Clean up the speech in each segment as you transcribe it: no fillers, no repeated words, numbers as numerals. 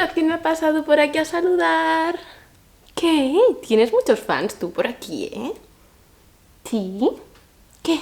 Mirad quién me ha pasado por aquí a saludar. ¿Qué? ¿Tienes muchos fans tú por aquí, ¿Sí? ¿Qué?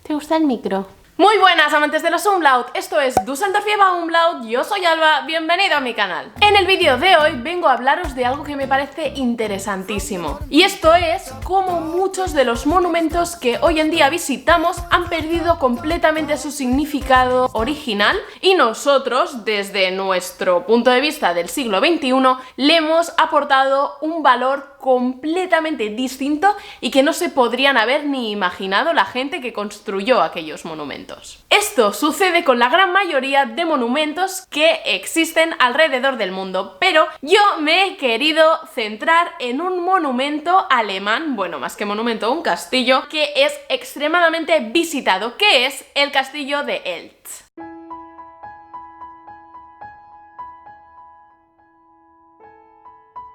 ¿Te gusta el micro? Muy buenas amantes de los umlaut, esto es Düsseldorf lleva umlaut, yo soy Alba, bienvenido a mi canal. En el vídeo de hoy vengo a hablaros de algo que me parece interesantísimo. Y esto es cómo muchos de los monumentos que hoy en día visitamos han perdido completamente su significado original y nosotros, desde nuestro punto de vista del siglo XXI, le hemos aportado un valor completamente distinto y que no se podrían haber ni imaginado la gente que construyó aquellos monumentos. Esto sucede con la gran mayoría de monumentos que existen alrededor del mundo, pero yo me he querido centrar en un monumento alemán, bueno, más que monumento, un castillo, que es extremadamente visitado, que es el castillo de Eltz.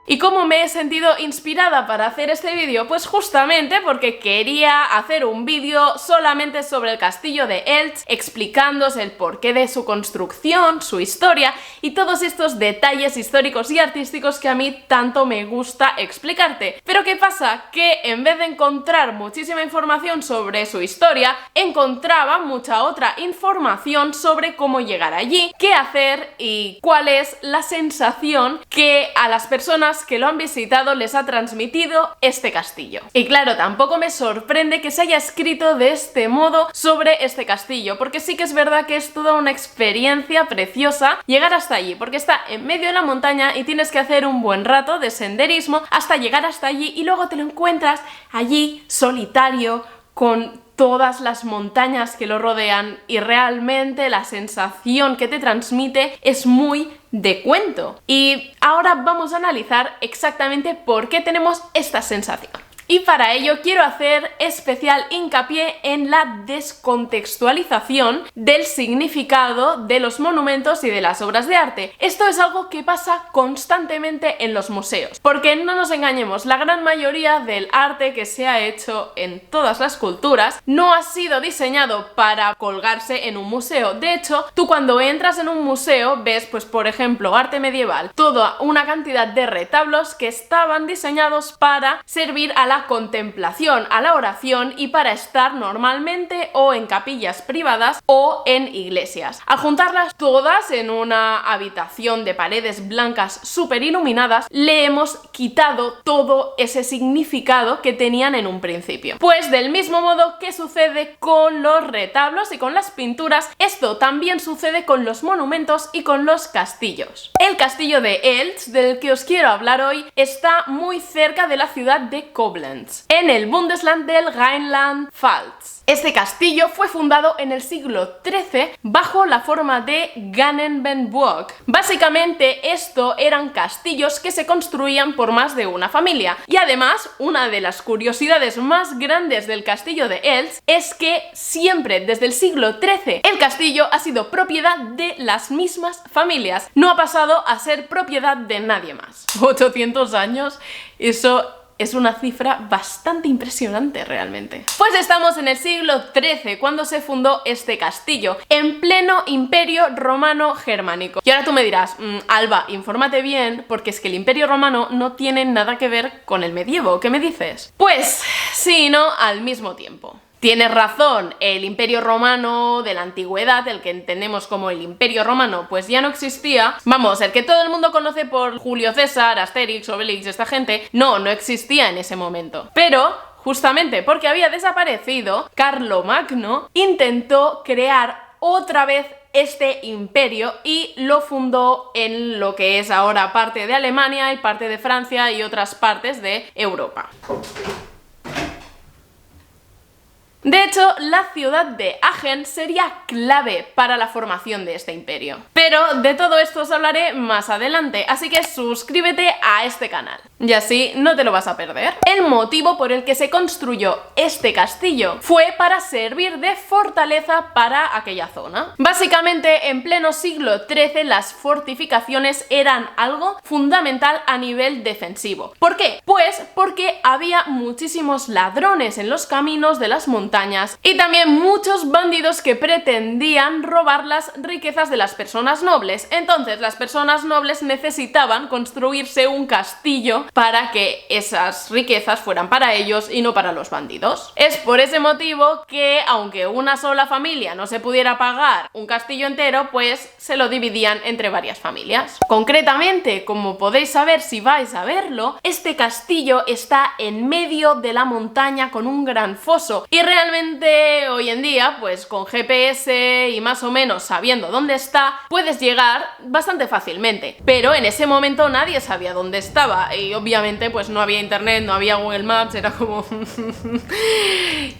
¿Y cómo me he sentido inspirada para hacer este vídeo? Pues justamente porque quería hacer un vídeo solamente sobre el castillo de Eltz, explicándoos el porqué de su construcción, su historia y todos estos detalles históricos y artísticos que a mí tanto me gusta explicarte. Pero ¿qué pasa? Que en vez de encontrar muchísima información sobre su historia, encontraba mucha otra información sobre cómo llegar allí, qué hacer y cuál es la sensación que a las personas que lo han visitado les ha transmitido este castillo. Y claro, tampoco me sorprende que se haya escrito de este modo sobre este castillo, porque sí que es verdad que es toda una experiencia preciosa llegar hasta allí, porque está en medio de la montaña y tienes que hacer un buen rato de senderismo hasta llegar hasta allí y luego te lo encuentras allí solitario con todas las montañas que lo rodean y realmente la sensación que te transmite es muy de cuento. Y ahora vamos a analizar exactamente por qué tenemos esta sensación. Y para ello quiero hacer especial hincapié en la descontextualización del significado de los monumentos y de las obras de arte. Esto es algo que pasa constantemente en los museos, porque no nos engañemos, la gran mayoría del arte que se ha hecho en todas las culturas no ha sido diseñado para colgarse en un museo. De hecho, tú cuando entras en un museo ves, pues por ejemplo, arte medieval, toda una cantidad de retablos que estaban diseñados para servir a la contemplación, a la oración y para estar normalmente o en capillas privadas o en iglesias. Al juntarlas todas en una habitación de paredes blancas súper iluminadas, le hemos quitado todo ese significado que tenían en un principio. Pues del mismo modo que sucede con los retablos y con las pinturas, esto también sucede con los monumentos y con los castillos. El castillo de Eltz, del que os quiero hablar hoy, está muy cerca de la ciudad de Koblenz, en el Bundesland del Rheinland-Pfalz. Este castillo fue fundado en el siglo XIII bajo la forma de Gannenberg. Básicamente esto eran castillos que se construían por más de una familia. Y además, una de las curiosidades más grandes del castillo de Eltz es que siempre desde el siglo XIII el castillo ha sido propiedad de las mismas familias. No ha pasado a ser propiedad de nadie más. 800 años, eso es una cifra bastante impresionante realmente. Pues estamos en el siglo XIII cuando se fundó este castillo, en pleno Imperio Romano Germánico. Y ahora tú me dirás, Alba, infórmate bien, porque es que el Imperio Romano no tiene nada que ver con el medievo, ¿qué me dices? Pues sí y no al mismo tiempo. Tienes razón, el Imperio Romano de la antigüedad, el que entendemos como el Imperio Romano, pues ya no existía. Vamos, el que todo el mundo conoce por Julio César, Asterix, Obelix, esta gente, no existía en ese momento. Pero justamente porque había desaparecido, Carlomagno intentó crear otra vez este imperio y lo fundó en lo que es ahora parte de Alemania y parte de Francia y otras partes de Europa. De hecho, la ciudad de Aachen sería clave para la formación de este imperio. Pero de todo esto os hablaré más adelante, así que suscríbete a este canal. Y así no te lo vas a perder. El motivo por el que se construyó este castillo fue para servir de fortaleza para aquella zona. Básicamente, en pleno siglo XIII, las fortificaciones eran algo fundamental a nivel defensivo. ¿Por qué? Pues porque había muchísimos ladrones en los caminos de las montañas montañas, y también muchos bandidos que pretendían robar las riquezas de las personas nobles. Entonces las personas nobles necesitaban construirse un castillo para que esas riquezas fueran para ellos y no para los bandidos. Es por ese motivo que, aunque una sola familia no se pudiera pagar un castillo entero, pues se lo dividían entre varias familias. Concretamente, como podéis saber si vais a verlo, este castillo está en medio de la montaña con un gran foso, y realmente hoy en día, pues con GPS y más o menos sabiendo dónde está, puedes llegar bastante fácilmente. Pero en ese momento nadie sabía dónde estaba, y obviamente pues no había internet, no había Google Maps, era como...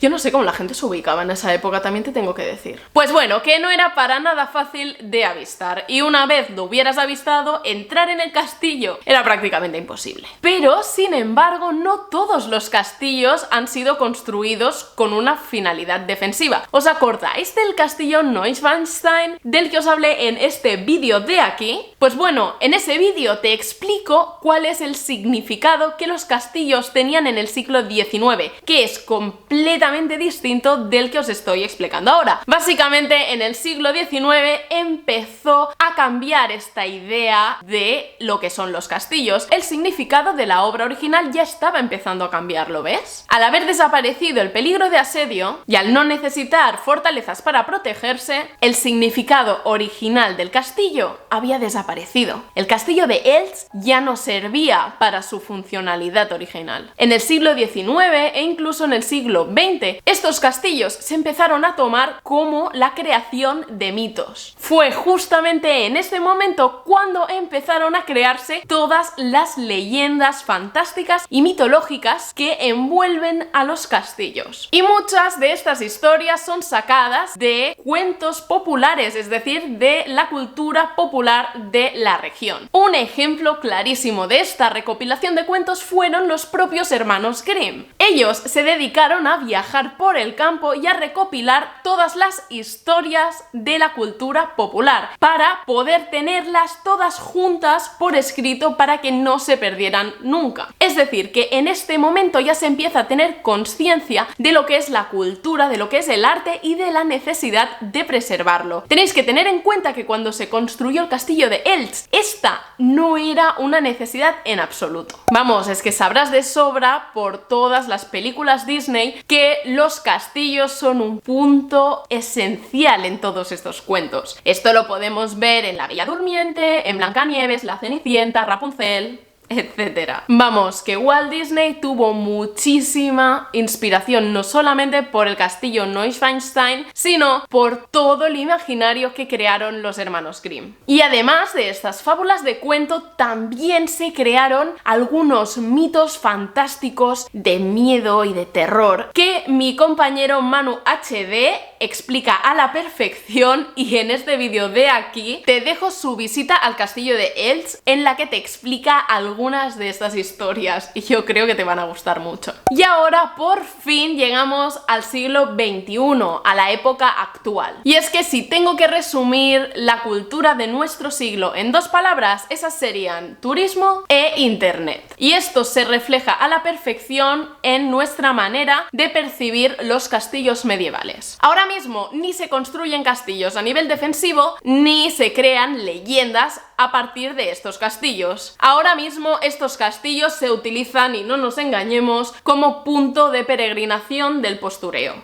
Yo no sé cómo la gente se ubicaba en esa época, también te tengo que decir. Pues bueno, que no era para nada fácil de avistar, y una vez lo hubieras avistado, entrar en el castillo era prácticamente imposible. Pero, sin embargo, no todos los castillos han sido construidos con una finalidad defensiva. ¿Os acordáis del castillo Neuschwanstein del que os hablé en este vídeo de aquí? Pues bueno, en ese vídeo te explico cuál es el significado que los castillos tenían en el siglo XIX, que es completamente distinto del que os estoy explicando ahora. Básicamente, en el siglo XIX empezó a cambiar esta idea de lo que son los castillos. El significado de la obra original ya estaba empezando a cambiar, ¿lo ves? Al haber desaparecido el peligro de asedio y al no necesitar fortalezas para protegerse, el significado original del castillo había desaparecido. El castillo de Elst ya no servía para su funcionalidad original. En el siglo XIX e incluso en el siglo XX, estos castillos se empezaron a tomar como la creación de mitos. Fue justamente en este momento cuando empezaron a crearse todas las leyendas fantásticas y mitológicas que envuelven a los castillos. Y muchas de estas historias son sacadas de cuentos populares, es decir, de la cultura popular de la región. Un ejemplo clarísimo de esta recopilación de cuentos fueron los propios hermanos Grimm. Ellos se dedicaron a viajar por el campo y a recopilar todas las historias de la cultura popular para poder tenerlas todas juntas por escrito para que no se perdieran nunca. Es decir, que en este momento ya se empieza a tener conciencia de lo que es la cultura, de lo que es el arte y de la necesidad de preservarlo. Tenéis que tener en cuenta que cuando se construyó el castillo de Elst, esta no era una necesidad en absoluto. Vamos, es que sabrás de sobra por todas las películas Disney que los castillos son un punto esencial en todos estos cuentos. Esto lo podemos ver en La Bella Durmiente, en Blancanieves, La Cenicienta, Rapunzel, etcétera. Vamos, que Walt Disney tuvo muchísima inspiración no solamente por el castillo Neuschwanstein, sino por todo el imaginario que crearon los hermanos Grimm. Y además de estas fábulas de cuento, también se crearon algunos mitos fantásticos de miedo y de terror que mi compañero Manu HD explica a la perfección, y en este vídeo de aquí te dejo su visita al castillo de Elst en la que te explica algunas de estas historias y yo creo que te van a gustar mucho. Y ahora por fin llegamos al siglo XXI, a la época actual. Y es que si tengo que resumir la cultura de nuestro siglo en dos palabras, esas serían turismo e internet. Y esto se refleja a la perfección en nuestra manera de percibir los castillos medievales. Ahora mismo ni se construyen castillos a nivel defensivo ni se crean leyendas a partir de estos castillos. Ahora mismo estos castillos se utilizan, y no nos engañemos, como punto de peregrinación del postureo.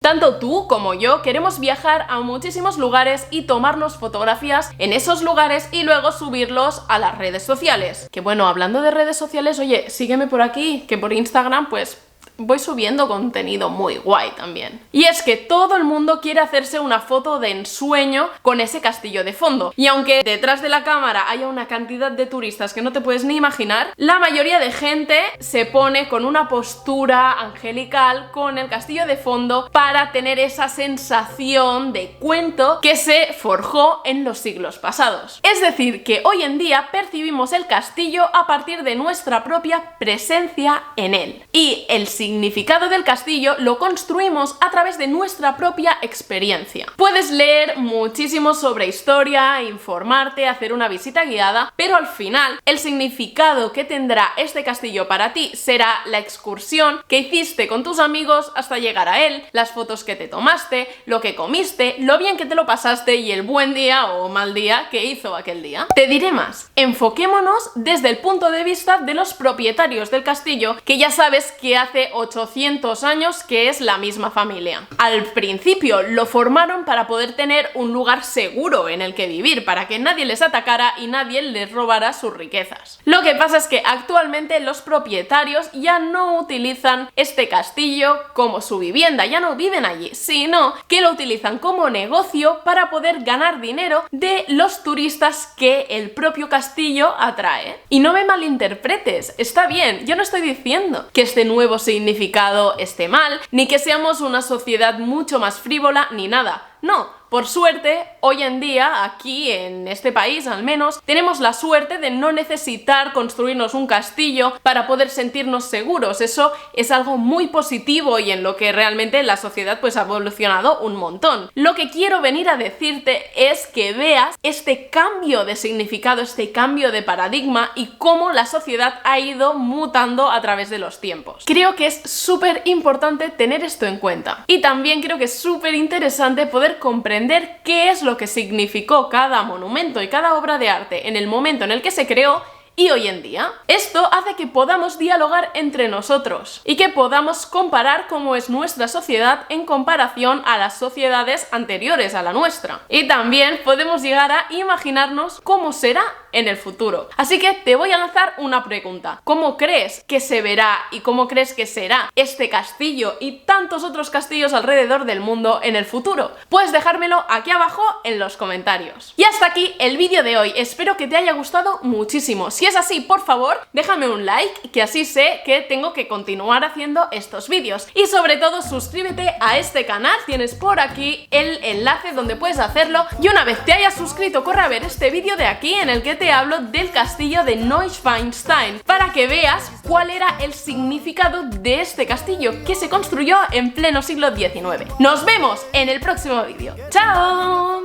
Tanto tú como yo queremos viajar a muchísimos lugares y tomarnos fotografías en esos lugares y luego subirlos a las redes sociales. Que bueno, hablando de redes sociales, oye, sígueme por aquí, que por Instagram pues voy subiendo contenido muy guay también. Y es que todo el mundo quiere hacerse una foto de ensueño con ese castillo de fondo. Y aunque detrás de la cámara haya una cantidad de turistas que no te puedes ni imaginar, la mayoría de gente se pone con una postura angelical con el castillo de fondo para tener esa sensación de cuento que se forjó en los siglos pasados. Es decir, que hoy en día percibimos el castillo a partir de nuestra propia presencia en él. Y el significado del castillo lo construimos a través de nuestra propia experiencia. Puedes leer muchísimo sobre historia, informarte, hacer una visita guiada, pero al final el significado que tendrá este castillo para ti será la excursión que hiciste con tus amigos hasta llegar a él, las fotos que te tomaste, lo que comiste, lo bien que te lo pasaste y el buen día o mal día que hizo aquel día. Te diré más, enfoquémonos desde el punto de vista de los propietarios del castillo, que ya sabes que hace 800 años que es la misma familia. Al principio lo formaron para poder tener un lugar seguro en el que vivir, para que nadie les atacara y nadie les robara sus riquezas. Lo que pasa es que actualmente los propietarios ya no utilizan este castillo como su vivienda, ya no viven allí, sino que lo utilizan como negocio para poder ganar dinero de los turistas que el propio castillo atrae. Y no me malinterpretes, está bien, yo no estoy diciendo que este nuevo significado esté mal, ni que seamos una sociedad mucho más frívola, ni nada. No, por suerte, hoy en día, aquí en este país al menos, tenemos la suerte de no necesitar construirnos un castillo para poder sentirnos seguros. Eso es algo muy positivo y en lo que realmente la sociedad pues ha evolucionado un montón. Lo que quiero venir a decirte es que veas este cambio de significado, este cambio de paradigma y cómo la sociedad ha ido mutando a través de los tiempos. Creo que es súper importante tener esto en cuenta. Y también creo que es súper interesante poder comprender qué es lo que significó cada monumento y cada obra de arte en el momento en el que se creó y hoy en día. Esto hace que podamos dialogar entre nosotros y que podamos comparar cómo es nuestra sociedad en comparación a las sociedades anteriores a la nuestra. Y también podemos llegar a imaginarnos cómo será en el futuro. Así que te voy a lanzar una pregunta. ¿Cómo crees que se verá y cómo crees que será este castillo y tantos otros castillos alrededor del mundo en el futuro? Puedes dejármelo aquí abajo en los comentarios. Y hasta aquí el vídeo de hoy. Espero que te haya gustado muchísimo. Si es así, por favor, déjame un like, que así sé que tengo que continuar haciendo estos vídeos. Y sobre todo, suscríbete a este canal. Tienes por aquí el enlace donde puedes hacerlo. Y una vez te hayas suscrito, corre a ver este vídeo de aquí en el que te hablo del castillo de Neuschwanstein, para que veas cuál era el significado de este castillo que se construyó en pleno siglo XIX. Nos vemos en el próximo vídeo. ¡Chao!